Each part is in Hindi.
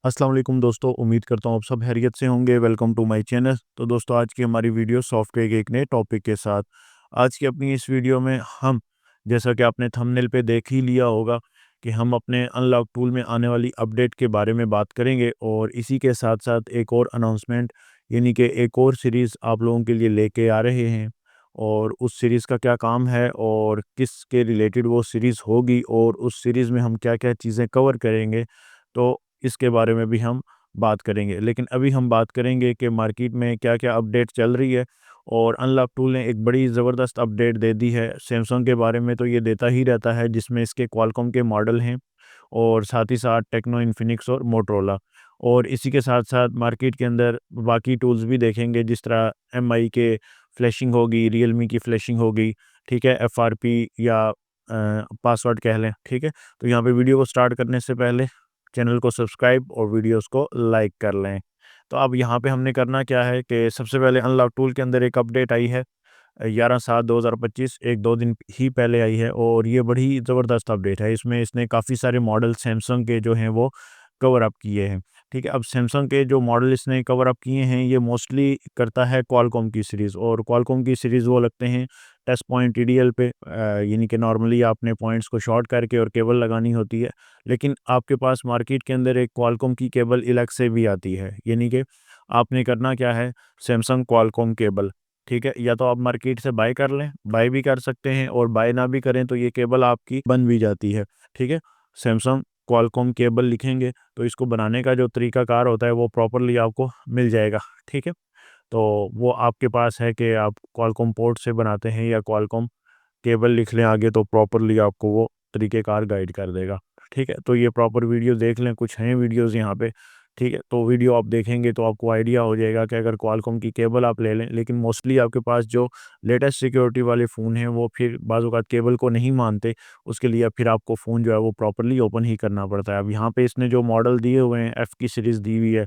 अस्सलाम वालेकुम दोस्तों, उम्मीद करता हूँ आप सब खैरियत से होंगे। Welcome to my channel. तो दोस्तों, आज की हमारी वीडियो सॉफ्टवेयर के एक नए टॉपिक के साथ। आज की अपनी इस वीडियो में हम, जैसा कि आपने थंबनेल पे देख ही लिया होगा, कि हम अपने अनलॉक टूल में आने वाली अपडेट के बारे में बात करेंगे और इसी के साथ साथ एक और अनाउंसमेंट, यानी कि एक और सीरीज़ आप लोगों के लिए लेके आ रहे हैं। और उस सीरीज़ का क्या काम है और किसके रिलेटेड वो सीरीज़ होगी और उस सीरीज़ में हम क्या-क्या चीज़ें कवर करेंगे, तो इसके बारे में भी हम बात करेंगे। लेकिन अभी हम बात करेंगे कि मार्केट में क्या-क्या अपडेट चल रही है। और अनलॉक टूल ने एक बड़ी ज़बरदस्त अपडेट दे दी है। सैमसंग के बारे में तो ये देता ही रहता है, जिसमें इसके क्वालकॉम के मॉडल हैं और साथ ही साथ टेक्नो, इन्फिनिक्स और मोटरोला। और इसी के साथ-साथ मार्केट के अंदर बाकी टूल्स भी देखेंगे, जिस तरह एमआई के फ्लैशिंग होगी, रियलमी की फ्लैशिंग होगी, ठीक है? एफआरपी या पासवर्ड कह लें, ठीक है? तो यहाँ पे वीडियो को स्टार्ट करने से पहले चैनल को सब्सक्राइब और वीडियोस को लाइक कर लें। तो अब यहाँ पे हमने करना क्या है कि सबसे पहले अनलॉक टूल के अंदर एक अपडेट आई है 11/7/2025, 1-2 दिन ही पहले आई है और ये बड़ी ज़बरदस्त अपडेट है। इसमें इसने काफ़ी सारे मॉडल सैमसंग के जो हैं वो कवर अप किए हैं, ठीक है? अब सैमसंग के जो मॉडल इसने कवर अप किए हैं, ये मोस्टली करता है क्वालकॉम की सीरीज़, और क्वालकॉम की सीरीज़ वो लगते हैं टच पॉइंट टीडीएल पे, यानी कि नॉर्मली आपने पॉइंट्स को शॉर्ट करके और केबल लगानी होती है। लेकिन आपके पास मार्केट के अंदर एक क्वालकॉम की केबल अलग से भी आती है, यानी कि आपने करना क्या है, सैमसंग क्वालकॉम केबल, ठीक है? या तो आप मार्केट से बाय कर लें, बाय भी कर सकते हैं, और बाय ना भी करें तो ये केबल आपकी बन भी जाती है, ठीक है? सैमसंग क्वालकॉम केबल लिखेंगे तो इसको बनाने का जो तरीकाकार होता है वो प्रॉपर्ली आपको मिल जाएगा, ठीक है? तो वो आपके पास है कि आप क्वालकॉम पोर्ट से बनाते हैं या क्वालकॉम केबल लिख लें आगे, तो प्रॉपर्ली आपको वो तरीक़ेकार गाइड कर देगा, ठीक है? तो ये प्रॉपर वीडियो देख लें, कुछ हैं वीडियोज़ यहाँ पे, ठीक है? तो वीडियो आप देखेंगे तो आपको आइडिया हो जाएगा कि अगर क्वालकॉम की केबल आप ले लें, लेकिन मोस्टली आपके पास जो लेटेस्ट सिक्योरिटी वाले फ़ोन हैं वो फिर बाज़-औक़ात केबल को नहीं मानते, उसके लिए फिर आपको फ़ोन जो है वो प्रॉपर्ली ओपन ही करना पड़ता है। अब यहाँ पे इसने जो मॉडल दिए हुए हैं, एफ़ की सीरीज़ दी हुई है,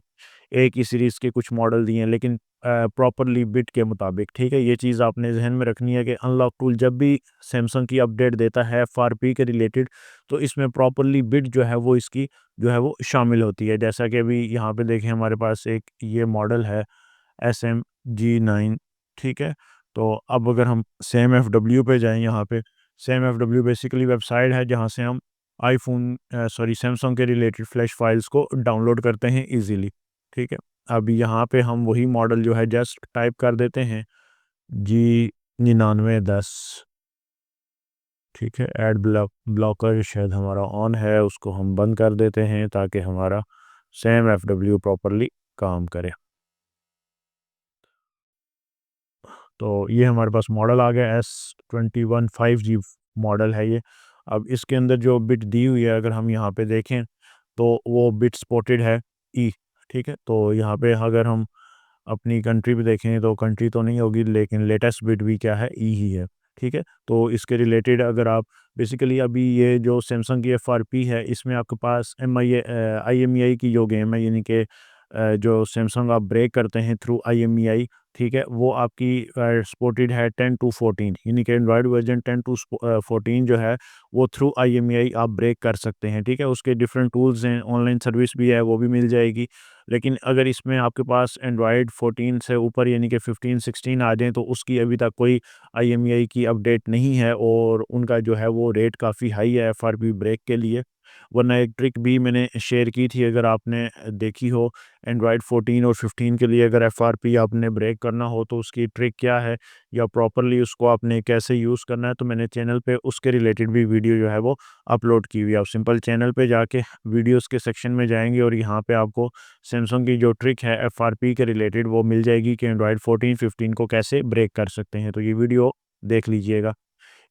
ए की सीरीज़ के कुछ मॉडल दिए हैं, लेकिन प्रॉपर्ली बिट के मुताबिक, ठीक है? ये चीज़ आपने ज़हन में रखनी है कि अनलॉक टूल जब भी सैमसंग की अपडेट देता है एफआरपी के रिलेटेड, तो इसमें प्रॉपर्ली बिट जो है वो इसकी जो है वो शामिल होती है। जैसा कि अभी यहाँ पे देखें, हमारे पास एक ये मॉडल है SMG9, ठीक है? तो अब अगर हम सेम एफडब्ल्यू पे जाएँ, यहाँ पे सेम एफडब्ल्यू बेसिकली वेबसाइट है जहाँ से हम सैमसंग के रिलेटेड फ्लैश फाइल्स को डाउनलोड करते हैं ईज़िली, ठीक है? अब यहाँ पे हम वही मॉडल जो है जस्ट टाइप कर देते हैं, G9910, ठीक है? एड ब्लॉकर शायद हमारा ऑन है, उसको हम बंद कर देते हैं ताकि हमारा सेम एफडब्ल्यू प्रॉपर्ली काम करे। तो ये हमारे पास मॉडल आ गया, S21 5G मॉडल है ये। अब इसके अंदर जो बिट दी हुई है, अगर हम यहाँ पे देखें, तो वो बिट स्पॉटेड है ई, ठीक है? तो यहाँ पे अगर हम अपनी कंट्री पे देखें तो कंट्री तो नहीं होगी, लेकिन लेटेस्ट बिट भी क्या है, ई ही है, ठीक है? तो इसके रिलेटेड अगर आप बेसिकली अभी ये जो सैमसंग की एफआरपी है, इसमें आपके पास आईएमईआई की जो गेम है, यानी कि जो सैमसंग आप ब्रेक करते हैं थ्रू आईएमईआई, ठीक है? वो आपकी सपोर्टेड है 10 टू 14, यानी कि एंड्रॉयड वर्जन 10 टू 14 जो है वो थ्रू आईएमईआई आप ब्रेक कर सकते हैं, ठीक है? उसके डिफरेंट टूल्स हैं, ऑनलाइन सर्विस भी है, वो भी मिल जाएगी। लेकिन अगर इसमें आपके पास एंड्रॉयड 14 से ऊपर, यानी कि 15-16 आ जाएँ, तो उसकी अभी तक कोई आईएमईआई की अपडेट नहीं है, और उनका जो है वो रेट काफ़ी हाई है एफआरपी ब्रेक के लिए। वरना एक ट्रिक भी मैंने शेयर की थी, अगर आपने देखी हो, एंड्रॉयड 14 और 15 के लिए अगर एफआरपी आपने ब्रेक करना हो तो उसकी ट्रिक क्या है, या प्रॉपर्ली उसको आपने कैसे यूज़ करना है, तो मैंने चैनल पे उसके रिलेटेड भी वीडियो जो है वो अपलोड की हुई है। आप सिंपल चैनल पे जाके वीडियोज़ के सेक्शन में जाएँगे और यहाँ पे आपको सैमसंग की जो ट्रिक है एफआरपी के रिलेटेड वो मिल जाएगी कि एंड्रॉयड 14, 15 को कैसे ब्रेक कर सकते हैं। तो ये वीडियो देख लीजिएगा।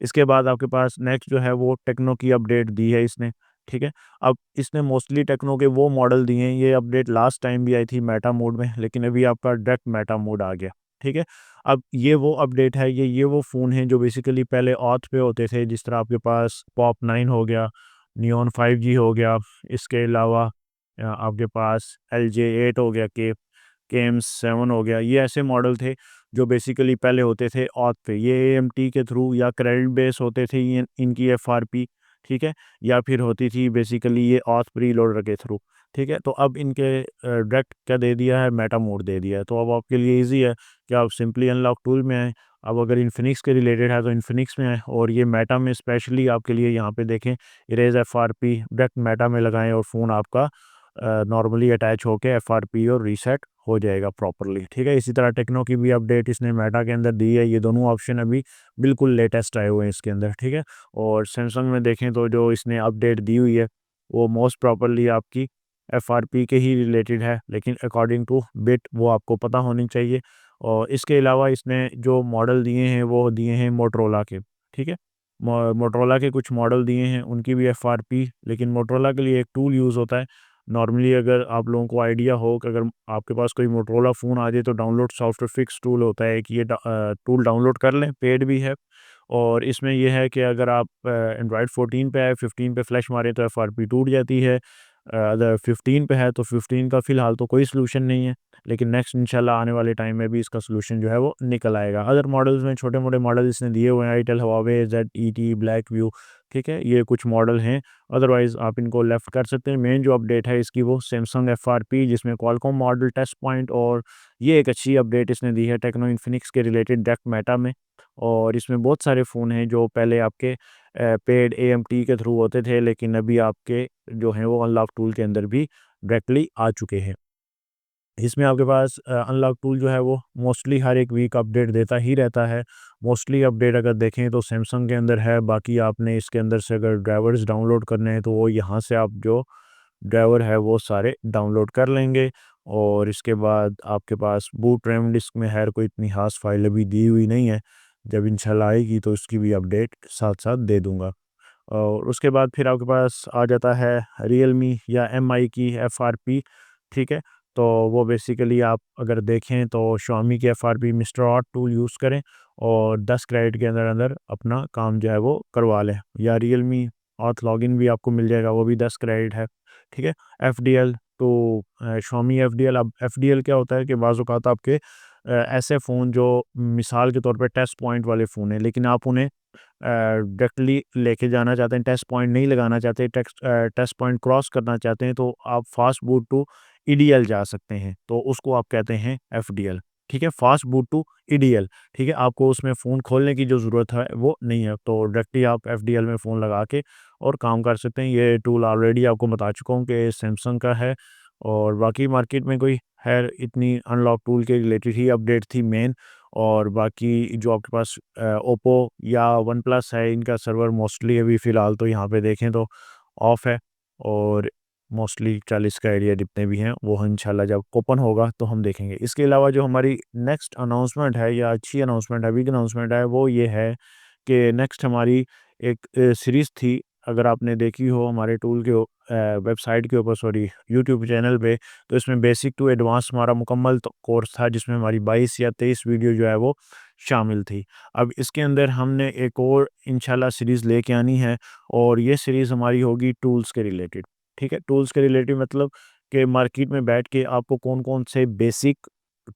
इसके बाद आपके पास नेक्स्ट जो है वो टेक्नो की अपडेट दी है इसने, ठीक है? अब इसने मोस्टली टेक्नो के वो मॉडल दिए हैं, ये अपडेट लास्ट टाइम भी आई थी मेटा मोड में, लेकिन अभी आपका डायरेक्ट मेटा मोड आ गया, ठीक है? अब ये वो अपडेट है, ये वो फ़ोन हैं जो बेसिकली पहले ऑथ पे होते थे, जिस तरह आपके पास पॉप 9 हो गया, नियॉन 5G हो गया, इसके अलावा आपके पास LJ8 हो गया, केएम 7 हो गया। ये ऐसे मॉडल थे जो बेसिकली पहले होते थे ऑथ पे, ये एएमटी के थ्रू या क्रेडिट बेस होते थे, ये इनकी एफआरपी, ठीक है? या फिर होती थी बेसिकली ये ऑथ प्री लोडर के थ्रू। ठीक है। तो अब इनके डायरेक्ट क्या दे दिया है, मेटा मोड दे दिया है। तो अब आपके लिए ईज़ी है कि आप सिंपली अनलॉक टूल में आएँ। अब अगर इन्फिनिक्स के रिलेटेड है तो इन्फिनिक्स में आएँ, और ये मेटा में स्पेशली आपके लिए यहाँ पे देखें इरेज़ एफआरपी डायरेक्ट मेटा में लगाएँ और फ़ोन आपका नॉर्मली अटैच होके एफआरपी और रीसेट हो जाएगा प्रॉपर्ली, ठीक है। इसी तरह टेक्नो की भी अपडेट इसने मेटा के अंदर दी है। ये दोनों ऑप्शन अभी बिल्कुल लेटेस्ट आए हुए हैं इसके अंदर, ठीक है। और सैमसंग में देखें तो जो इसने अपडेट दी हुई है वो मोस्ट प्रॉपर्ली आपकी एफआरपी के ही रिलेटेड है, लेकिन अकॉर्डिंग टू बिट वो आपको पता होनी चाहिए। और इसके अलावा इसने जो मॉडल दिए हैं वो दिए हैं मोटरोला के, ठीक है। मोटरोला के कुछ मॉडल दिए हैं, उनकी भी एफआरपी, लेकिन मोटरोला के लिए एक टूल यूज़ होता है। नॉर्मली अगर आप लोगों को आइडिया हो कि अगर आपके पास कोई मोटरोला फ़ोन आ जाए तो डाउनलोड सॉफ्टवेयर फिक्स टूल होता है कि ये टूल डाउनलोड कर लें, पेड भी है। और इसमें ये है कि अगर आप एंड्रॉयड 14 पे है, 15 पे फ्लैश मारें तो एफआरपी टूट जाती है। अगर 15 पे है तो 15 का फ़िलहाल तो कोई सॉल्यूशन नहीं है, लेकिन नेक्स्ट इंशाल्लाह आने वाले टाइम में भी इसका सॉल्यूशन जो है वो निकल आएगा। अदर मॉडल्स में छोटे-मोटे मॉडल इसने दिए हुए हैं, आईटेल, हुआवे, ज़ेड-ई-टी, ब्लैक व्यू, ठीक है? ये कुछ मॉडल हैं, अदरवाइज़ आप इनको लेफ़्ट कर सकते हैं। मेन जो अपडेट है इसकी वो सैमसंग एफआरपी जिसमें क्वालकॉम मॉडल टेस्ट पॉइंट, और ये एक अच्छी अपडेट इसने दी है टेक्नो इन्फिनिक्स के रिलेटेड डायरेक्ट मेटा में। और इसमें बहुत सारे फ़ोन हैं जो पहले आपके पेड एएमटी के थ्रू होते थे, लेकिन अभी आपके जो हैं वो अनलॉक टूल के अंदर भी डायरेक्टली आ चुके हैं। इसमें आपके पास अनलॉक टूल जो है वो मोस्टली हर एक वीक अपडेट देता ही रहता है। मोस्टली अपडेट अगर देखें तो सैमसंग के अंदर है, बाकी आपने इसके अंदर से अगर ड्राइवर्स डाउनलोड करने हैं तो वो यहाँ से आप जो ड्राइवर है वो सारे डाउनलोड कर लेंगे। और इसके बाद आपके पास बूट रैम डिस्क में है, कोई इतनी ख़ास फाइल अभी दी हुई नहीं है। जब इंशाल्लाह आएगी तो उसकी भी अपडेट साथ-साथ दे दूँगा। और उसके बाद फिर आपके पास आ जाता है रियलमी या एमआई की एफआरपी, ठीक है। तो वो बेसिकली आप अगर देखें तो शाओमी की एफआरपी मिस्टर ऑट टूल यूज़ करें और 10 क्रेडिट के अंदर अंदर अपना काम जो है वो करवा लें, या रियलमी ऑथ लॉगिन भी आपको मिल जाएगा, वो भी 10 क्रेडिट है, ठीक है। एफडीएल तो शाओमी एफडीएल, अब एफडीएल क्या होता है कि बाज़ औक़ात आपके ऐसे फ़ोन जो मिसाल के तौर पे टेस्ट पॉइंट वाले फ़ोन हैं, लेकिन आप उन्हें डायरेक्टली लेके जाना चाहते हैं, टेस्ट पॉइंट नहीं लगाना चाहते, टेस्ट पॉइंट क्रॉस करना चाहते हैं, तो आप फास्ट बूट टू ईडीएल जा सकते हैं, तो उसको आप कहते हैं एफडीएल, ठीक है। फास्ट बूट टू ईडीएल, ठीक है। आपको उसमें फ़ोन खोलने की जो ज़रूरत है वो नहीं है, तो डायरेक्टली आप एफडीएल में फ़ोन लगा के और काम कर सकते हैं। ये टूल ऑलरेडी आपको बता चुका हूँ कि सैमसंग का है, और बाकी मार्केट में कोई है इतनी अनलॉक टूल के रिलेटेड ही अपडेट थी मेन। और बाकी जो आपके पास ओप्पो या वन प्लस है, इनका सर्वर मोस्टली अभी फ़िलहाल तो यहाँ पे देखें तो ऑफ है, और मोस्टली 40 का एरिया जितने भी हैं वो इंशाल्लाह जब ओपन होगा तो हम देखेंगे। इसके अलावा जो हमारी नेक्स्ट अनाउंसमेंट है, या अच्छी अनाउंसमेंट है, बिग अनाउंसमेंट है, वो ये है कि नेक्स्ट हमारी एक सीरीज़ थी, अगर आपने देखी हो हमारे टूल के वेबसाइट के ऊपर, सॉरी यूट्यूब चैनल पे, तो इसमें बेसिक टू एडवांस हमारा मुकम्मल कोर्स था जिसमें हमारी 22 या 23 वीडियो जो है वो शामिल थी। अब इसके अंदर हमने एक और इंशाल्लाह सीरीज़ लेके आनी है, और ये सीरीज़ हमारी होगी टूल्स के रिलेटेड, ठीक है। टूल्स के रिलेटेड मतलब कि मार्केट में बैठ के आपको कौन-कौन से बेसिक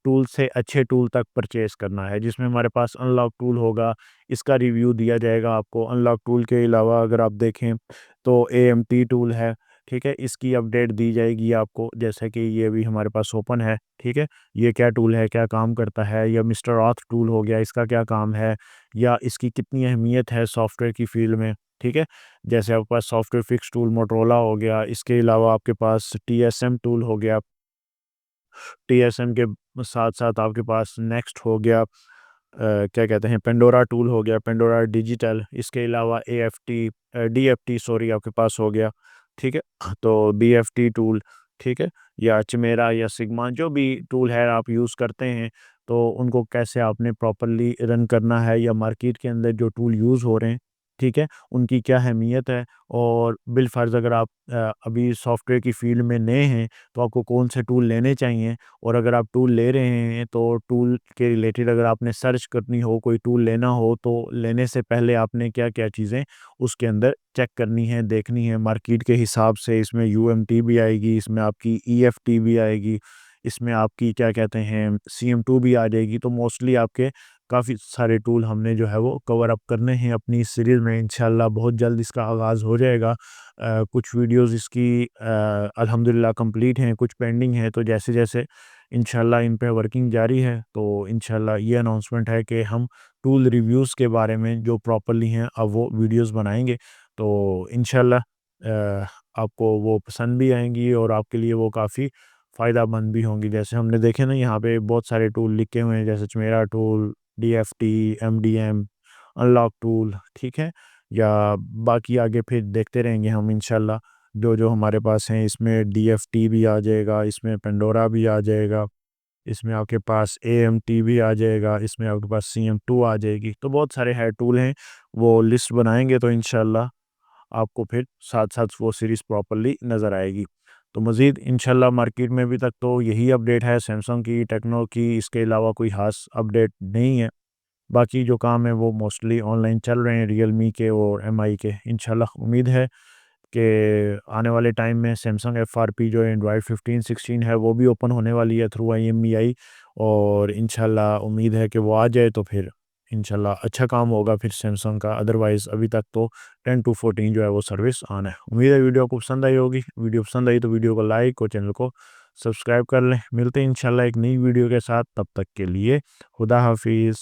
टूल से अच्छे टूल तक परचेज़ करना है, जिसमें हमारे पास अनलॉक टूल होगा, इसका रिव्यू दिया जाएगा आपको। अनलॉक टूल के अलावा अगर आप देखें तो एएमटी टूल है, ठीक है, इसकी अपडेट दी जाएगी आपको, जैसा कि ये अभी हमारे पास ओपन है, ठीक है। ये क्या टूल है, क्या काम करता है, या मिस्टर ऑथ टूल हो गया, इसका क्या काम है, या इसकी कितनी अहमियत है सॉफ्टवेयर की फ़ील्ड में, ठीक है। जैसे आपके पास सॉफ्टवेयर फिक्स टूल मोटरोला हो गया, इसके अलावा आपके पास टीएसएम टूल हो गया, टीएसएम के साथ-साथ आपके पास नेक्स्ट हो गया, क्या कहते हैं, पेंडोरा टूल हो गया, पेंडोरा डिजिटल, इसके अलावा एएफटी डीएफटी सॉरी आपके पास हो गया, ठीक है। तो बीएफटी टूल, ठीक है, या चिमेरा या सिग्मा, जो भी टूल है आप यूज़ करते हैं, तो उनको कैसे आपने प्रॉपर्ली रन करना है, या मार्केट के अंदर जो टूल यूज़ हो रहे हैं, ठीक है, उनकी क्या अहमियत है। और बिलफ़र्ज़ अगर आप अभी सॉफ्टवेयर की फ़ील्ड में नए हैं तो आपको कौन से टूल लेने चाहिए, और अगर आप टूल ले रहे हैं तो टूल के रिलेटेड अगर आपने सर्च करनी हो, कोई टूल लेना हो, तो लेने से पहले आपने क्या-क्या चीज़ें उसके अंदर चेक करनी है, देखनी है मार्केट के हिसाब से। इसमें यूएमटी भी आएगी, इसमें आपकी ईएफटी भी आएगी, इसमें आपकी क्या कहते हैं सीएम2 भी आ जाएगी। तो मोस्टली आपके काफ़ी सारे टूल हमने जो है वो कवर अप करने हैं अपनी इस सीरीज़ में। इंशाल्लाह बहुत जल्द इसका आगाज़ हो जाएगा। कुछ वीडियोज़ इसकी अल्हम्दुलिल्लाह कंप्लीट हैं, कुछ पेंडिंग हैं, तो जैसे-जैसे इंशाल्लाह इन पे वर्किंग जारी है, तो इंशाल्लाह ये अनाउंसमेंट है कि हम टूल रिव्यूज़ के बारे में जो प्रॉपर्ली हैं अब वो वीडियोज़ बनाएँगे। तो इंशाल्लाह आपको वो पसंद भी आएँगी और आपके लिए वो काफ़ी फ़ायदेमंद भी होंगी। जैसे हमने देखे ना यहाँ पे बहुत सारे टूल लिखे हुए हैं, जैसे Chamera tool, DFT, MDM, unlock tool, ठीक है? या बाकी आगे फिर देखते रहेंगे हम इंशाल्लाह जो-जो हमारे पास हैं। इसमें डीएफटी भी आ जाएगा, इसमें पेंडोरा भी आ जाएगा, इसमें आपके पास एएमटी भी आ जाएगा, इसमें आपके पास सीएम2 आ जाएगी। तो बहुत सारे है टूल हैं, वो लिस्ट बनाएँगे तो इंशाल्लाह आपको फिर साथ-साथ वो सीरीज़ प्रॉपर्ली नज़र आएगी। तो मज़ीद इंशाल्लाह मार्केट में अभी तक तो यही अपडेट है सैमसंग की, टेक्नो की, इसके अलावा कोई ख़ास अपडेट नहीं है। बाकी जो काम है वो मोस्टली ऑनलाइन चल रहे हैं रियलमी के और एमआई के। इंशाल्लाह उम्मीद है कि आने वाले टाइम में सैमसंग एफआरपी जो एंड्रॉयड 15-16 है वो भी ओपन होने वाली है थ्रू आईएमईआई, और इंशाल्लाह उम्मीद है कि वो आ जाए तो फिर इंशाल्लाह अच्छा काम होगा फिर सैमसंग का। अदरवाइज़ अभी तक तो 10 टू 14 जो है वो सर्विस ऑन है। उम्मीद है वीडियो आपको पसंद आई होगी। वीडियो पसंद आई तो वीडियो को लाइक और चैनल को सब्सक्राइब कर लें। मिलते हैं इंशाल्लाह एक नई वीडियो के साथ, तब तक के लिए खुदा हाफिज़।